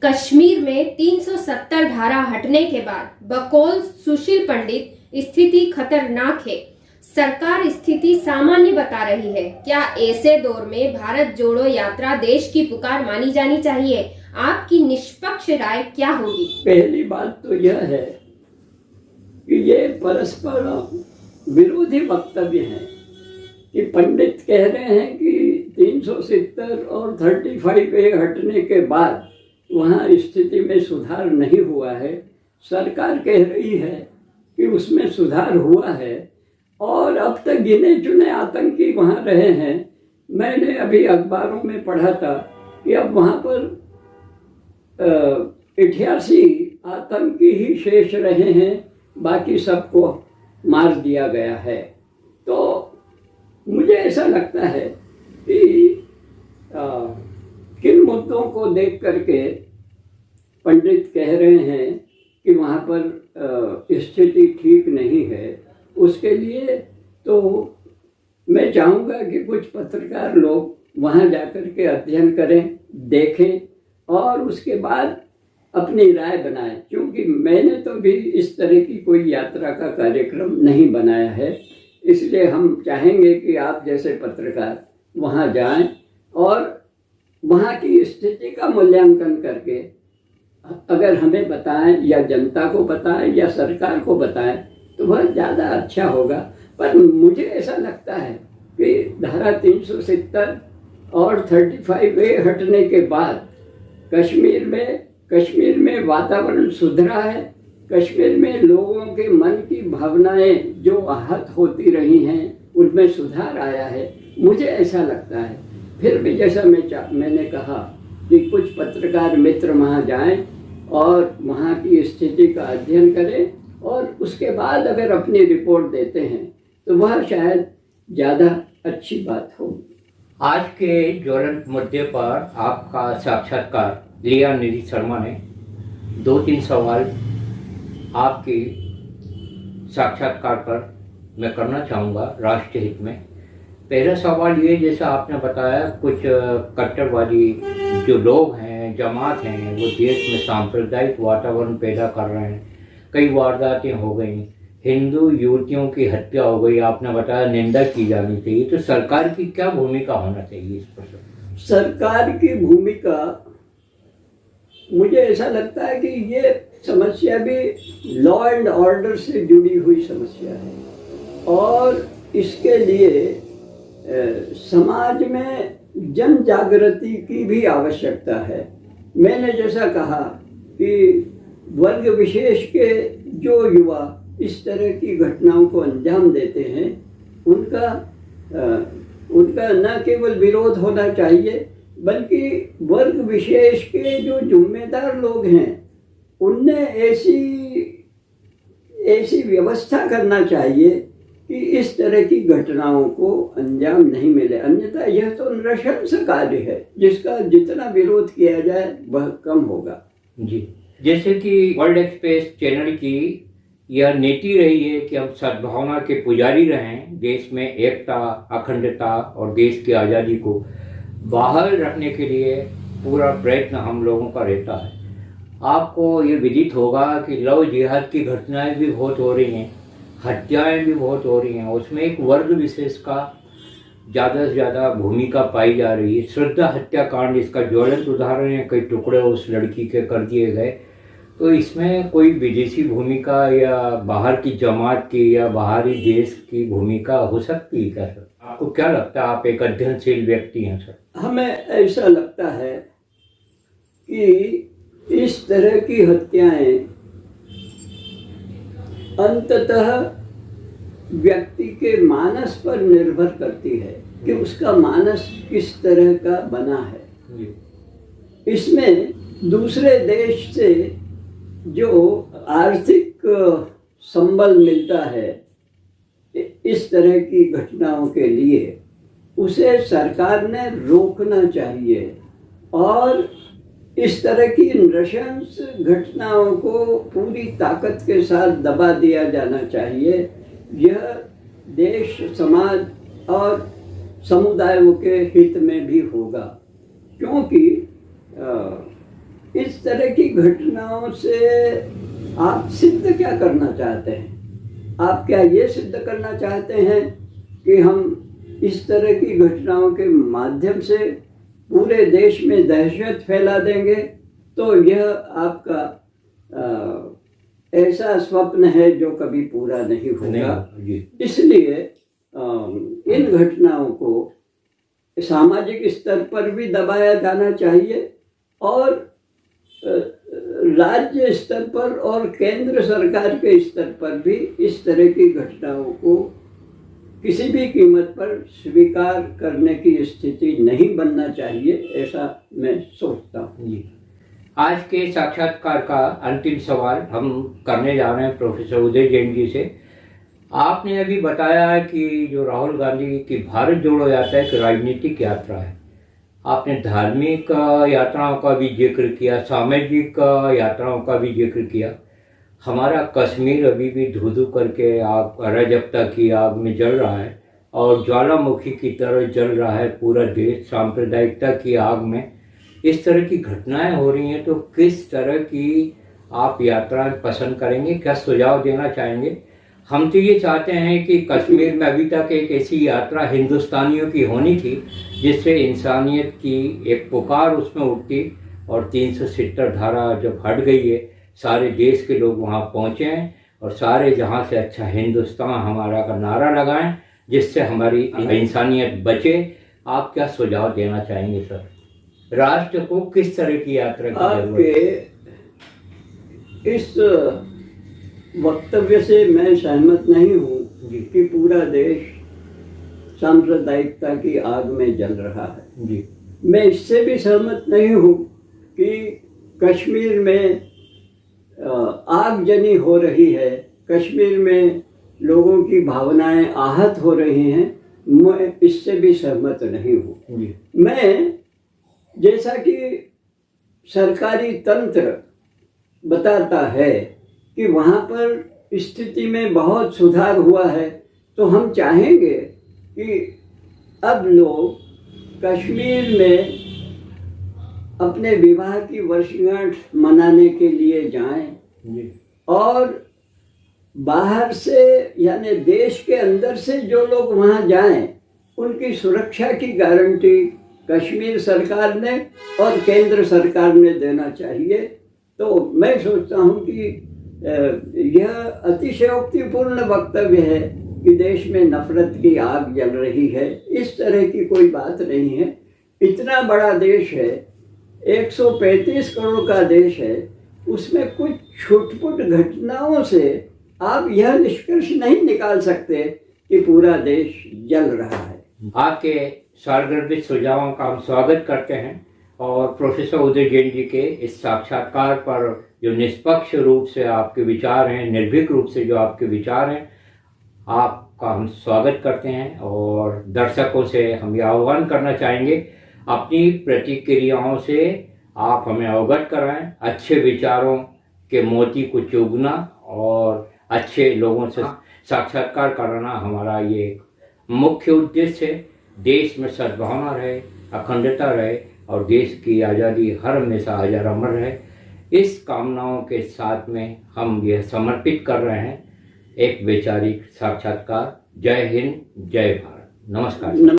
कश्मीर में 370 धारा हटने के बाद बकौल सुशील पंडित स्थिति खतरनाक है। सरकार स्थिति सामान्य बता रही है। क्या ऐसे दौर में भारत जोड़ो यात्रा देश की पुकार मानी जानी चाहिए? आपकी निष्पक्ष राय क्या होगी? पहली बात तो यह है कि ये परस्पर विरोधी वक्तव्य है कि पंडित कह रहे हैं कि 370 और 35A हटने के बाद वहाँ स्थिति में सुधार नहीं हुआ है। सरकार कह रही है कि उसमें सुधार हुआ है और अब तक गिने चुने आतंकी वहाँ रहे हैं। मैंने अभी अखबारों में पढ़ा था कि अब वहाँ पर 88 आतंकी ही शेष रहे हैं, बाकी सबको मार दिया गया है। तो मुझे ऐसा लगता है कि किन मुद्दों को देख करके पंडित कह रहे हैं कि वहाँ पर स्थिति ठीक नहीं है, उसके लिए तो मैं चाहूँगा कि कुछ पत्रकार लोग वहाँ जाकर के अध्ययन करें, देखें और उसके बाद अपनी राय बनाएं। क्योंकि मैंने तो भी इस तरह की कोई यात्रा का कार्यक्रम नहीं बनाया है, इसलिए हम चाहेंगे कि आप जैसे पत्रकार वहाँ जाएं और वहाँ की स्थिति का मूल्यांकन करके अगर हमें बताएं या जनता को बताएं या सरकार को बताएं तो वह ज़्यादा अच्छा होगा। पर मुझे ऐसा लगता है कि धारा 370 और 35A हटने के बाद कश्मीर में वातावरण सुधरा है। कश्मीर में लोगों के मन की भावनाएं जो आहत होती रही हैं उनमें सुधार आया है, मुझे ऐसा लगता है। फिर भी जैसा मैंने कहा कि कुछ पत्रकार मित्र वहाँ जाएं और वहाँ की स्थिति का अध्ययन करें और उसके बाद अगर अपनी रिपोर्ट देते हैं तो वह शायद ज़्यादा अच्छी बात होगी। आज के ज्वलंत मुद्दे पर आपका साक्षात्कार लिया निधि शर्मा ने 2-3 सवाल आपके साक्षात्कार पर मैं करना चाहूँगा राष्ट्र हित में। पहला सवाल ये, जैसा आपने बताया कुछ कट्टरवादी जो लोग हैं, जमात हैं, वो देश में सांप्रदायिक वातावरण पैदा कर रहे हैं। कई वारदातें हो गई, हिंदू युवतियों की हत्या हो गई, आपने बताया निंदा की जानी चाहिए। तो सरकार की क्या भूमिका होना चाहिए इस पर? सरकार की भूमिका, मुझे ऐसा लगता है कि ये समस्या भी लॉ एंड ऑर्डर से जुड़ी हुई समस्या है और इसके लिए समाज में जन जागृति की भी आवश्यकता है। मैंने जैसा कहा कि वर्ग विशेष के जो युवा इस तरह की घटनाओं को अंजाम देते हैं उनका न केवल विरोध होना चाहिए बल्कि वर्ग विशेष के जो जिम्मेदार लोग हैं उनने ऐसी व्यवस्था करना चाहिए कि इस तरह की घटनाओं को अंजाम नहीं मिले। अन्यथा यह तो नृशंस कार्य है जिसका जितना विरोध किया जाए वह कम होगा। जी, जैसे कि वर्ल्ड एक्सप्रेस चैनल की यह नीति रही है कि हम सद्भावना के पुजारी रहें, देश में एकता, अखंडता और देश की आज़ादी को बहाल रखने के लिए पूरा प्रयत्न हम लोगों का रहता है। आपको ये विदित होगा कि लव जिहाद की घटनाएं भी बहुत हो रही हैं, हत्याएं भी बहुत हो रही हैं, उसमें एक वर्ग विशेष का ज़्यादा से ज़्यादा भूमिका पाई जा रही है। श्रद्धा हत्याकांड इसका ज्वलंत उदाहरण है, कई टुकड़े उस लड़की के कर दिए गए। तो इसमें कोई विदेशी भूमिका या बाहर की जमात की या बाहरी देश की भूमिका हो सकती है क्या सर? आपको क्या लगता है, आप एक अध्ययनशील व्यक्ति हैं सर? हमें ऐसा लगता है कि इस तरह की हत्याएं अंततः व्यक्ति के मानस पर निर्भर करती है कि उसका मानस किस तरह का बना है। इसमें दूसरे देश से जो आर्थिक संबल मिलता है इस तरह की घटनाओं के लिए, उसे सरकार ने रोकना चाहिए और इस तरह की नृशंस घटनाओं को पूरी ताकत के साथ दबा दिया जाना चाहिए। यह देश, समाज और समुदायों के हित में भी होगा, क्योंकि इस तरह की घटनाओं से आप सिद्ध क्या करना चाहते हैं? आप क्या ये सिद्ध करना चाहते हैं कि हम इस तरह की घटनाओं के माध्यम से पूरे देश में दहशत फैला देंगे? तो यह आपका ऐसा स्वप्न है जो कभी पूरा नहीं होगा। इसलिए इन घटनाओं को सामाजिक स्तर पर भी दबाया जाना चाहिए और राज्य स्तर पर और केंद्र सरकार के स्तर पर भी इस तरह की घटनाओं को किसी भी कीमत पर स्वीकार करने की स्थिति नहीं बनना चाहिए, ऐसा मैं सोचता हूँ। आज के साक्षात्कार का अंतिम सवाल हम करने जा रहे हैं प्रोफेसर उदय जैन जी से। आपने अभी बताया है कि जो राहुल गांधी की भारत जोड़ो यात्रा एक राजनीतिक यात्रा है। आपने धार्मिक यात्राओं का भी जिक्र किया, सामाजिक यात्राओं का भी जिक्र किया। हमारा कश्मीर अभी भी धू धू करके आग, अराजकता की आग में जल रहा है और ज्वालामुखी की तरह जल रहा है पूरा देश सांप्रदायिकता की आग में। इस तरह की घटनाएं हो रही हैं, तो किस तरह की आप यात्राएं पसंद करेंगे, क्या सुझाव देना चाहेंगे? हम तो ये चाहते हैं कि कश्मीर में अभी तक एक ऐसी यात्रा हिंदुस्तानियों की होनी थी जिससे इंसानियत की एक पुकार उसमें उठती, और 370 धारा जब हट गई है, सारे देश के लोग वहाँ पहुँचे हैं और सारे जहाँ से अच्छा हिंदुस्तान हमारा का नारा लगाएं जिससे हमारी इंसानियत बचे। आप क्या सुझाव देना चाहेंगे सर? राष्ट्र को किस तरह की यात्रा की जरूरत है? इस वक्तव्य से मैं सहमत नहीं हूँ कि पूरा देश सांप्रदायिकता की आग में जल रहा है जी। मैं इससे भी सहमत नहीं हूँ कि कश्मीर में आगजनी हो रही है, कश्मीर में लोगों की भावनाएं आहत हो रही हैं। मैं इससे भी सहमत नहीं हूँ। मैं जैसा कि सरकारी तंत्र बताता है कि वहाँ पर स्थिति में बहुत सुधार हुआ है, तो हम चाहेंगे कि अब लोग कश्मीर में अपने विवाह की वर्षगांठ मनाने के लिए जाएं और बाहर से यानी देश के अंदर से जो लोग वहाँ जाएं उनकी सुरक्षा की गारंटी कश्मीर सरकार ने और केंद्र सरकार ने देना चाहिए। तो मैं सोचता हूँ कि यह अतिशयोक्तिपूर्ण वक्तव्य है कि देश में नफरत की आग जल रही है। इस तरह की कोई बात नहीं है। इतना बड़ा देश है, 135 करोड़ का देश है, उसमें कुछ छुटपुट घटनाओं से आप यह निष्कर्ष नहीं निकाल सकते कि पूरा देश जल रहा है। आपके सारगर्भित सुझावों का हम स्वागत करते हैं और प्रोफेसर उदय जैन जी के इस साक्षात्कार पर जो निष्पक्ष रूप से आपके विचार हैं, निर्भीक रूप से जो आपके विचार हैं, आपका हम स्वागत करते हैं। और दर्शकों से हम ये आह्वान करना चाहेंगे, अपनी प्रतिक्रियाओं से आप हमें अवगत कराएं। अच्छे विचारों के मोती को चुगना और अच्छे लोगों से साक्षात्कार कराना हमारा ये मुख्य उद्देश्य है। देश में सद्भावना रहे, अखंडता रहे और देश की आज़ादी हर हमेशा अजर अमर रहे। इस कामनाओं के साथ में हम यह समर्पित कर रहे हैं एक वैचारिक साक्षात्कार। जय हिंद, जय भारत, नमस्कार।